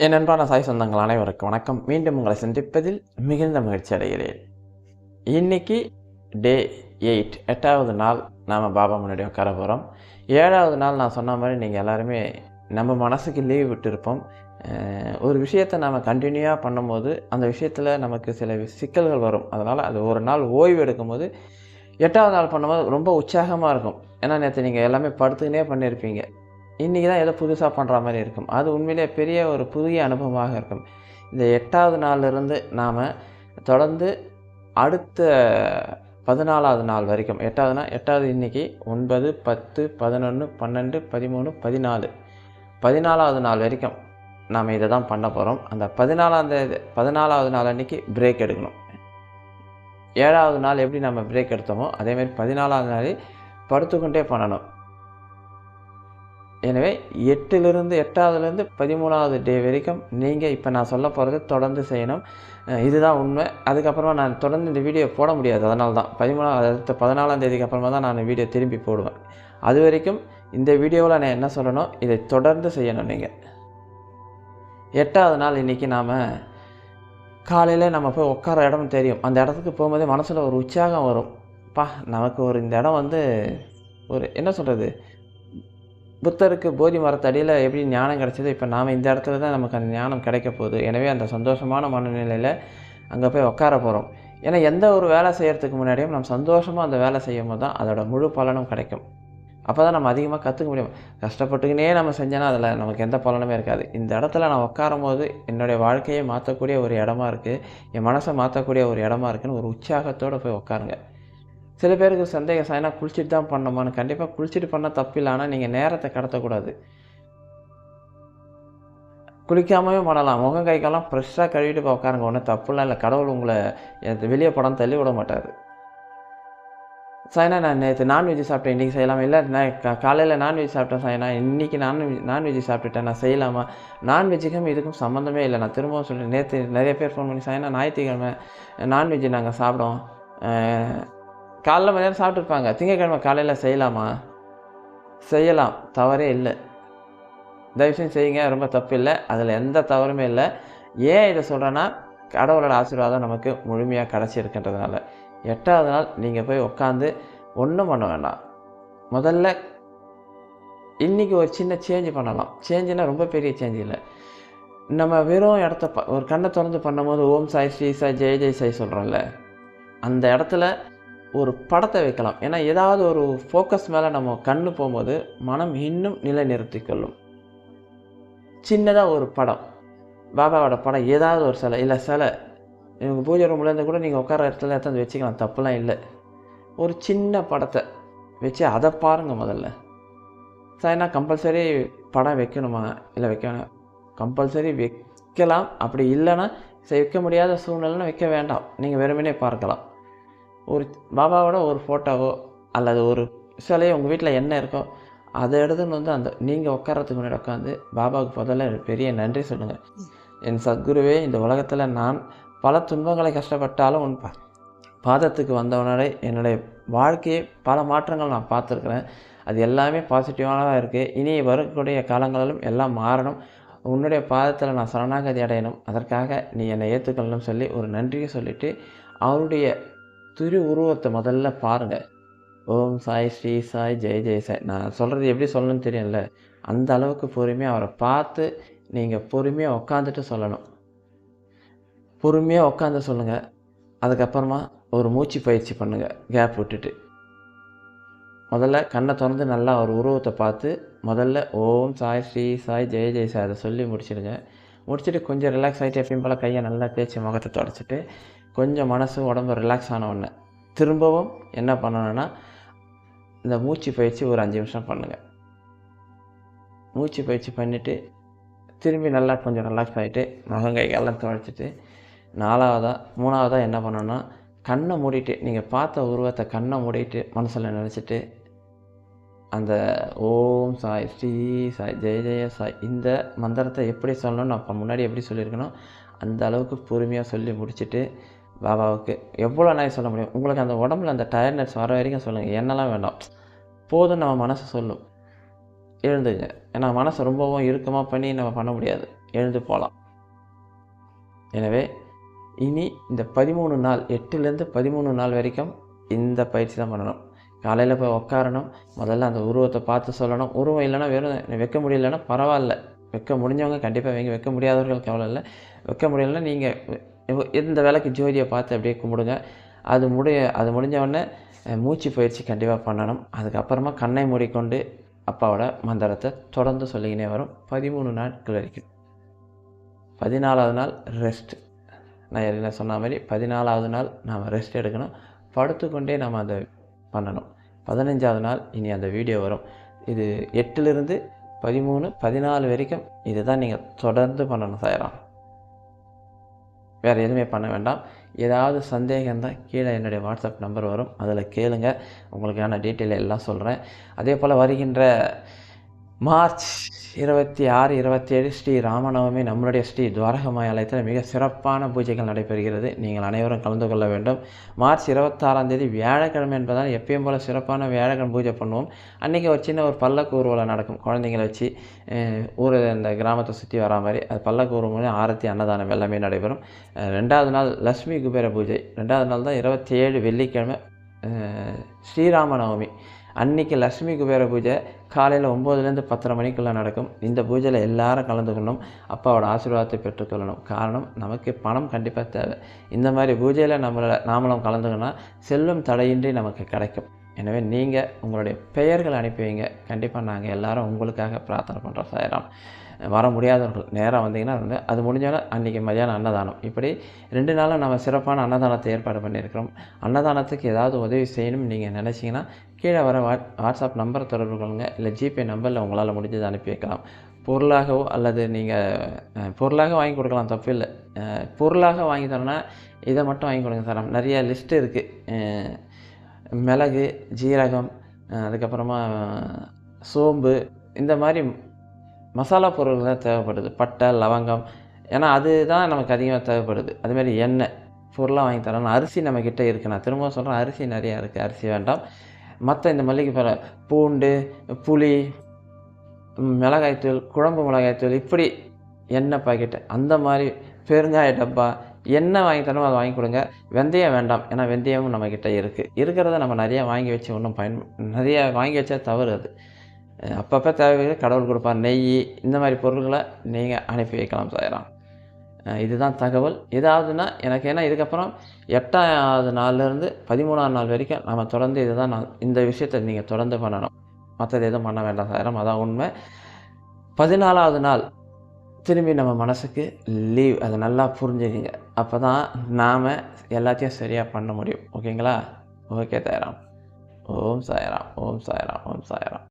என் அன்பான சாய் சொந்தங்கள் அனைவருக்கும் வணக்கம். மீண்டும் உங்களை சந்திப்பதில் மிகுந்த மகிழ்ச்சி அடைகிறேன். இன்னைக்கு டே 8 8வது நாள் நாம் பாபா முன்னாடி உட்கார போகிறோம். 7வது நாள் நான் சொன்ன மாதிரி நீங்கள் எல்லாருமே நம்ம மனசுக்கு லீவ் விட்டுருப்போம். ஒரு விஷயத்தை நாம் கண்டினியூவாக பண்ணும்போது அந்த விஷயத்தில் நமக்கு சில சிக்கல்கள் வரும். அதனால் அது ஒரு நாள் ஓய்வு எடுக்கும்போது 8வது நாள் பண்ணும்போது ரொம்ப உற்சாகமாக இருக்கும். ஏன்னா நேற்று நீங்கள் எல்லாமே படுத்துக்கினே பண்ணியிருப்பீங்க. இன்றைக்கி தான் ஏதோ புதுசாக பண்ணுற மாதிரி இருக்கும். அது உண்மையிலே பெரிய ஒரு புதிய அனுபவமாக இருக்கும். இந்த 8வது நாளிலிருந்து நாம் தொடர்ந்து அடுத்த 14வது நாள் வரைக்கும் 8வது இன்றைக்கி 9, 10, 11, 12, 13, 14 14வது நாள் வரைக்கும் நாம் இதை தான் பண்ண போகிறோம். அந்த 14வது நாள் அன்றைக்கி பிரேக் எடுக்கணும். 7வது நாள் எப்படி நம்ம பிரேக் எடுத்தோமோ அதேமாதிரி 14வது நாள் படுத்துக்கொண்டே பண்ணணும். எனவே 8வதுலேருந்து 13வது டே வரைக்கும் நீங்கள் இப்போ நான் சொல்ல போகிறது தொடர்ந்து செய்யணும். இதுதான் உண்மை. அதுக்கப்புறமா நான் தொடர்ந்து இந்த வீடியோ போட முடியாது. அதனால தான் 14ஆம் தேதிக்கு அப்புறமா தான் நான் வீடியோ திரும்பி போடுவேன். அது வரைக்கும் இந்த வீடியோவில் நான் என்ன சொல்லணும், இதை தொடர்ந்து செய்யணும். நீங்கள் 8வது நாள் இன்றைக்கி நாம் காலையில் நம்ம போய் உட்கார இடம் தெரியும். அந்த இடத்துக்கு போகும்போதே மனசில் ஒரு உற்சாகம் வரும். நமக்கு இந்த இடம் ஒரு என்ன சொல்கிறது, புத்தருக்கு போதி மரத்தடியில் எப்படி ஞானம் கிடைச்சது, இப்போ நாம் இந்த இடத்துல தான் நமக்கு அந்த ஞானம் கிடைக்க போகுது. எனவே அந்த சந்தோஷமான மனநிலையில் அங்கே போய் உட்கார போகிறோம். ஏன்னா எந்த ஒரு வேலை செய்கிறதுக்கு முன்னாடியும் நம்ம சந்தோஷமாக அந்த வேலை செய்யும் போது தான் அதோட முழு பலனும் கிடைக்கும். அப்போ தான் நம்ம அதிகமாக கற்றுக்க முடியும். கஷ்டப்பட்டுக்கினே நம்ம செஞ்சோன்னா அதில் நமக்கு எந்த பலனுமே இருக்காது. இந்த இடத்துல நான் உட்காரும் போது என்னுடைய வாழ்க்கையை மாற்றக்கூடிய ஒரு இடமா இருக்குது, என் மனசை மாற்றக்கூடிய ஒரு இடமா இருக்குதுன்னு ஒரு உற்சாகத்தோடு போய் உட்காருங்க. சில பேருக்கு சந்தேகம், சாய்னா குளிச்சுட்டு தான் பண்ணணுமான்னு. கண்டிப்பாக குளிச்சுட்டு பண்ணால் தப்பில்லை. ஆனால் நீங்கள் நேரத்தை கடத்தக்கூடாது. குளிக்காமவே பண்ணலாம். முகம் கை காலம் ஃப்ரெஷ்ஷாக கழுவிட்டு போய் உட்காருங்க. ஒன்றும் தப்புலாம் இல்லை. கடவுள் உங்களை வெளியே படம் தள்ளி விட மாட்டார். சாய்னா நான் நேற்று நான்வெஜ் சாப்பிட்டேன், இன்றைக்கி செய்யலாமா? இல்லை நான் காலையில் நான்வெஜ் சாப்பிட்டேன் சாய்னா, இன்றைக்கி நான்வெஜ் சாப்பிட்டுட்டேன், நான் செய்யலாமா? நான்வெஜ்ஜுக்கும் இதுக்கும் சம்மந்தமே இல்லை. நான் திரும்பவும் சொல்கிறேன். நேற்று நிறைய பேர் ஃபோன் பண்ணி, சாய்னா ஞாயிற்றுக்கிழமை நான்வெஜ் நாங்கள் சாப்பிடுவோம், காலைல மதியானம் சாப்பிட்ருப்பாங்க, திங்கக்கிழமை காலையில் செய்யலாமா? செய்யலாம், தவறே இல்லை. தயவுசெய்து செய்யுங்க, ரொம்ப தப்பு இல்லை. அதில் எந்த தவறுமே இல்லை. ஏன் இதை சொல்கிறேன்னா, கடவுளோட ஆசீர்வாதம் நமக்கு முழுமையாக கிடச்சிருக்கின்றதுனால. 8வது நாள் நீங்கள் போய் உட்காந்து ஒன்றும் பண்ண வேண்டாம். முதல்ல இன்றைக்கி ஒரு சின்ன சேஞ்சு பண்ணலாம். சேஞ்சுனால் ரொம்ப பெரிய சேஞ்சு இல்லை. நம்ம வெறும் இடத்த ஒரு கண்ணை திறந்து பண்ணும்போது ஓம் சாய், ஸ்ரீ சாய், ஜெய் ஜெய் சாய் சொல்கிறோம்ல, அந்த இடத்துல ஒரு படத்தை வைக்கலாம். ஏன்னா ஏதாவது ஒரு ஃபோக்கஸ் மேலே நம்ம கண்ணு போகும்போது மனம் இன்னும் நிலைநிறுத்திக்கொள்ளும். சின்னதாக ஒரு படம், பாபாவோட படம், ஏதாவது ஒரு சிலை, இல்லை சிலை இவங்க பூஜை ரூம்லேருந்து கூட நீங்கள் உட்கார இடத்துல எடுத்து வச்சுக்கலாம், தப்புலாம் இல்லை. ஒரு சின்ன படத்தை வச்சு அதை பாருங்கள் முதல்ல. சாய்னா கம்பல்சரி படம் வைக்கணுமா? இல்லை வைக்க வேணாம். கம்பல்சரி வைக்கலாம். அப்படி இல்லைன்னா வைக்க முடியாத சூழ்நிலைன்னு வைக்க வேண்டாம். நீங்கள் வெறுமனே பார்க்கலாம். ஒரு பாபாவோட ஒரு ஃபோட்டோவோ அல்லது ஒரு சிலையோ உங்கள் வீட்டில் என்ன இருக்கோ அதை எடுத்துன்னு அந்த நீங்கள் உட்காரத்துக்கு முன்னாடி உட்காந்து பாபாவுக்கு முதல்ல பெரிய நன்றி சொல்லுங்கள். என் சத்குருவே, இந்த உலகத்தில் நான் பல துன்பங்களை கஷ்டப்பட்டாலும் உன் பாதத்துக்கு வந்தவனே என்னுடைய வாழ்க்கையை பல மாற்றங்கள் நான் பார்த்துருக்குறேன். அது எல்லாமே பாசிட்டிவானதாக இருக்குது. இனி வரக்கூடிய காலங்களிலும் எல்லாம் மாறணும். உன்னுடைய பாதத்தில் நான் சரணாகதி அடையணும். அதற்காக நீ என்னை ஏற்றுக்கொள்ளணும்னு சொல்லி ஒரு நன்றியை சொல்லிவிட்டு அவருடைய திரு உருவத்தை முதல்ல பாருங்கள். ஓம் சாய், ஸ்ரீ சாய், ஜெய் ஜெய் சாய். நான் சொல்கிறது எப்படி சொல்லணும்னு தெரியும்ல, அந்த அளவுக்கு பொறுமையாக அவரை பார்த்து நீங்கள் பொறுமையாக உட்காந்துட்டு சொல்லணும். பொறுமையாக உட்காந்து சொல்லுங்கள். அதுக்கப்புறமா ஒரு மூச்சு பயிற்சி பண்ணுங்கள், கேப் விட்டுட்டு. முதல்ல கண்ணை திறந்து நல்லா ஒரு உருவத்தை பார்த்து முதல்ல ஓம் சாய், ஸ்ரீ சாய், ஜெய் ஜெய் சாய் அதை சொல்லி முடிச்சிடுங்க. முடிச்சுட்டு கொஞ்சம் ரிலாக்ஸ் ஆகிட்டு எப்பயும் போல் கையை நல்லா தேய்ச்சி முகத்தை தொடச்சிட்டு கொஞ்சம் மனசு உடம்பு ரிலாக்ஸ் ஆன உடனே திரும்பவும் என்ன பண்ணணுன்னா, இந்த மூச்சு பயிற்சி ஒரு 5 நிமிஷம் பண்ணுங்கள். மூச்சு பயிற்சி பண்ணிவிட்டு திரும்பி நல்லா கொஞ்சம் ரிலாக்ஸ் ஆகிட்டு முகங்கை எல்லாம் துடைச்சிட்டு 3வதாக என்ன பண்ணணுன்னா, கண்ணை மூடிட்டு நீங்கள் பார்த்த உருவத்தை கண்ணை மூடிட்டு மனசில் நினச்சிட்டு அந்த ஓம் சாய், ஸ்ரீ சாய், ஜெய ஜெய சாய் இந்த மந்திரத்தை எப்படி சொல்லணும்னு நான் முன்னாடி எப்படி சொல்லியிருக்கணும் அந்த அளவுக்கு பொறுமையாக சொல்லி முடிச்சுட்டு பாபாவுக்கு எவ்வளோ நாள் சொல்ல முடியும், உங்களுக்கு அந்த உடம்புல அந்த டயர்ட்னஸ் வர வரைக்கும் சொல்லுங்கள். என்னெல்லாம் வேண்டாம், போதும் நம்ம மனசு சொல்லும். எழுந்துங்க. ஏன்னா மனசை ரொம்பவும் இறுக்கமாக பண்ணி நம்ம பண்ண முடியாது. எழுந்து போகலாம். எனவே இனி இந்த 13 நாள் 8லேருந்து 13 நாள் வரைக்கும் இந்த பயிற்சி தான் பண்ணணும். காலையில் போய் உட்காரணும். முதல்ல அந்த உருவத்தை பார்த்து சொல்லணும். உருவம் இல்லைன்னா வெறும் வைக்க முடியலன்னா பரவாயில்ல. வைக்க முடிஞ்சவங்க கண்டிப்பாக வைங்க. வைக்க முடியாதவர்கள் கவலை இல்லை. வைக்க முடியலன்னா நீங்கள் இந்த வேலைக்கு ஜோதியை பார்த்து அப்படியே கும்பிடுங்க. அது முடிஞ்ச உடனே மூச்சு பயிற்சி கண்டிப்பாக பண்ணணும். அதுக்கப்புறமா கண்ணை மூடிக்கொண்டு அப்பாவோட மந்திரத்தை தொடர்ந்து சொல்லிக்கினே வரும் 13 நாட்கள் வரைக்கும். 14வது நாள் ரெஸ்ட். நான் ஏற்கனவே சொன்ன மாதிரி 14வது நாள் நாம் ரெஸ்ட் எடுக்கணும். படுத்துக்கொண்டே நம்ம அதை பண்ணணும். 15வது நாள் இனி அந்த வீடியோ வரும். இது 8லிருந்து 13, 14 வரைக்கும் இதுதான் நீங்கள் தொடர்ந்து பண்ணணும் சாய்ராம். வேறு எதுவுமே பண்ண வேண்டாம். ஏதாவது சந்தேகம் இருந்தால் கீழே என்னுடைய வாட்ஸ்அப் நம்பர் வரும். அதில் கேளுங்க. உங்களுக்கான டீட்டெயில் எல்லாம் சொல்கிறேன். அதே போல் வருகின்ற மார்ச் 26, 27 ஸ்ரீ ராமநவமி நம்மளுடைய ஸ்ரீ துவாரகமாய் ஆலயத்தில் மிக சிறப்பான பூஜைகள் நடைபெறுகிறது. நீங்கள் அனைவரும் கலந்து கொள்ள வேண்டும். மார்ச் 26ஆம் தேதி வியாழக்கிழமை என்பதால் எப்பயும் போல் சிறப்பான வியாழக்கிழமை பூஜை பண்ணுவோம். அன்றைக்கி ஒரு சின்ன ஒரு பல்லக்கு ஊர்வலம் நடக்கும். குழந்தைங்களை வச்சு இந்த கிராமத்தை சுற்றி வரா மாதிரி அது பல்லக்கு ஊர்வலம், ஆரத்தி, அன்னதானம் எல்லாமே நடைபெறும். 2வது நாள் லட்சுமி குபேர பூஜை. 2வது நாள் தான் 27 வெள்ளிக்கிழமை ஸ்ரீராமநவமி. அன்றைக்கி லட்சுமி குபேர பூஜை காலையில் 9லேருந்து 10:30 மணிக்குள்ளே நடக்கும். இந்த பூஜையில் எல்லாரும் கலந்துக்கணும். அப்பாவோட ஆசீர்வாதத்தை பெற்றுக்கொள்ளணும். காரணம், நமக்கு பணம் கண்டிப்பாக தேவை. இந்த மாதிரி பூஜையில் நாமளும் கலந்துக்கணும்னா செல்வம் தடையின்றி நமக்கு கிடைக்கும். எனவே நீங்கள் உங்களுடைய பெயர்கள் அனுப்பி வைங்க. கண்டிப்பாக நாங்கள் எல்லோரும் உங்களுக்காக பிரார்த்தனை பண்ணுறோம் சாய்ராம். வர முடியாதவர்கள் நேராக வந்தீங்கன்னா அது முடிஞ்சோன்னா அன்றைக்கி மதியானம் அன்னதானம். இப்படி 2 நாளும் நம்ம சிறப்பான அன்னதானத்தை ஏற்பாடு பண்ணியிருக்கிறோம். அன்னதானத்துக்கு ஏதாவது உதவி செய்யணும்னு நீங்கள் நினச்சிங்கன்னா கீழே வர வாட்ஸ்அப் நம்பரை தொடர்பு கொள்ளுங்கள். இல்லை ஜிபே நம்பரில் உங்களால் முடிஞ்சதை அனுப்பி வைக்கலாம். பொருளாகவோ அல்லது நீங்கள் பொருளாக வாங்கி கொடுக்கலாம், தப்பு இல்லை. பொருளாக வாங்கி தரேன்னா இதை மட்டும் வாங்கி கொடுங்க சார். நிறைய லிஸ்ட்டு இருக்குது. மிளகு, ஜீரகம், அதுக்கப்புறமா சோம்பு, இந்த மாதிரி மசாலா பொருட்கள் தான் தேவைப்படுது. பட்டை, லவங்கம், ஏன்னா அதுதான் நமக்கு அதிகமாக தேவைப்படுது. அதுமாதிரி எண்ணெய் பொருளாக வாங்கி தரேன். அரிசி நம்மக்கிட்ட இருக்குது. நான் திரும்ப சொல்கிறேன், அரிசி நிறையா இருக்குது. அரிசி வேண்டாம். மற்ற இந்த மல்லிகை பூண்டு, புளி, மிளகாய்த்தூள், குழம்பு மிளகாய்த்தூள், இப்படி எண்ணெய் பாக்கெட்டு, அந்த மாதிரி பெருங்காய டப்பா, எண்ணெய் வாங்கி தரணும், அதை வாங்கி கொடுங்க. வெந்தயம் வேண்டாம். ஏன்னா வெந்தயமும் நம்மக்கிட்ட இருக்கிறத நம்ம நிறையா வாங்கி வச்சு நிறையா வாங்கி வச்சா தவறு. அது அப்பப்போ தேவையான கடவுள் கொடுப்பார். நெய், இந்த மாதிரி பொருள்களை நீங்கள் அனுப்பி வைக்கலாம் சாய்ராம். இதுதான் தகவல். ஏதாவதுன்னா எனக்கு, ஏன்னா இதுக்கப்புறம் 8வது நாள்லேருந்து 13ஆம் நாள் வரைக்கும் நம்ம தொடர்ந்து இந்த விஷயத்தை நீங்கள் தொடர்ந்து பண்ணணும். மற்றது எதுவும் பண்ண வேண்டாம் சாய்ராம். அதான் உண்மை. 14வது நாள் திரும்பி நம்ம மனசுக்கு லீவ். அதை நல்லா புரிஞ்சுக்கிங்க. அப்போ தான் நாம் எல்லாத்தையும் சரியாக பண்ண முடியும். ஓகேங்களா? ஓகே சாய்ராம். ஓம் சாய்ராம். ஓம் சாய்ராம். ஓம் சாய்ராம்.